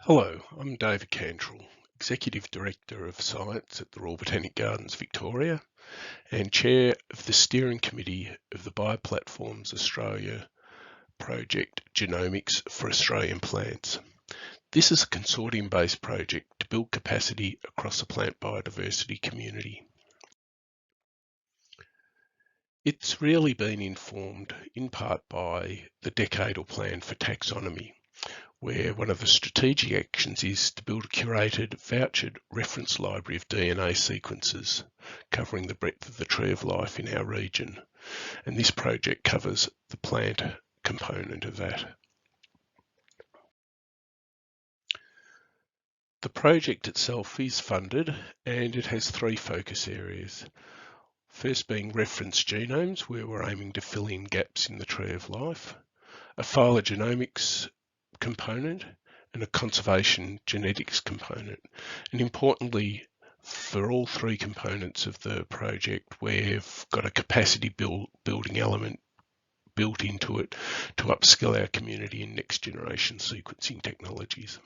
Hello, I'm David Cantrill, Executive Director of Science at the Royal Botanic Gardens Victoria and Chair of the Steering Committee of the Bioplatforms Australia project Genomics for Australian Plants. This is a consortium-based project to build capacity across the plant biodiversity community. It's really been informed in part by the decadal plan for taxonomy, where one of the strategic actions is to build a curated, vouchered reference library of DNA sequences covering the breadth of the tree of life in our region. And this project covers the plant component of that. The project itself is funded and it has three focus areas. First being reference genomes, where we're aiming to fill in gaps in the tree of life. A phylogenomics component and a conservation genetics component. And importantly, for all three components of the project, we've got a capacity building element built into it to upskill our community in next generation sequencing technologies.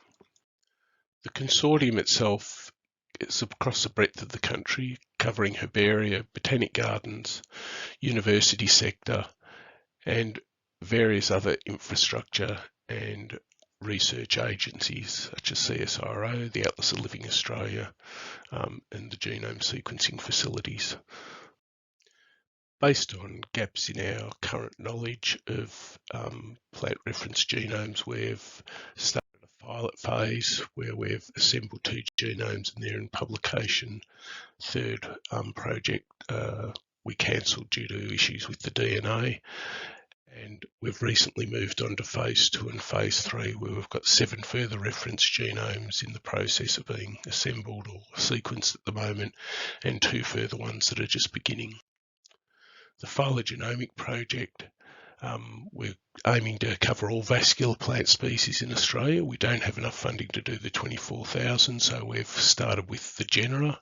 The consortium itself is across the breadth of the country, covering herbaria, botanic gardens, university sector, and various other infrastructure and research agencies such as CSIRO, the Atlas of Living Australia, and the genome sequencing facilities. Based on gaps in our current knowledge of plant reference genomes, we've started a pilot phase where we've assembled 2 genomes and they're in publication. Third project we cancelled due to issues with the DNA. And we've recently moved on to phase 2 and phase 3, where we've got 7 further reference genomes in the process of being assembled or sequenced at the moment, and 2 further ones that are just beginning. The phylogenomic project, we're aiming to cover all vascular plant species in Australia. We don't have enough funding to do the 24,000, so we've started with the genera.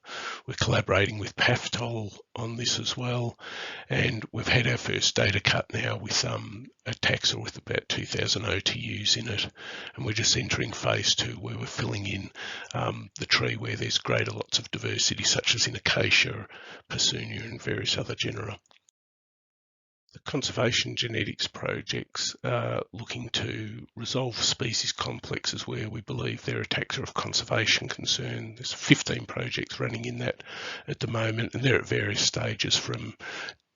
We're collaborating with PAFTOL on this as well, and we've had our first data cut now with a taxa with about 2,000 OTUs in it, and we're just entering phase 2 where we're filling in the tree where there's greater lots of diversity, such as in acacia, Persoonia, and various other genera. The conservation genetics projects are looking to resolve species complexes where we believe there are taxa of conservation concern. There's 15 projects running in that at the moment, and they're at various stages from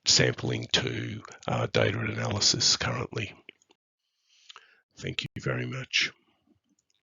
sampling to data analysis currently. Thank you very much.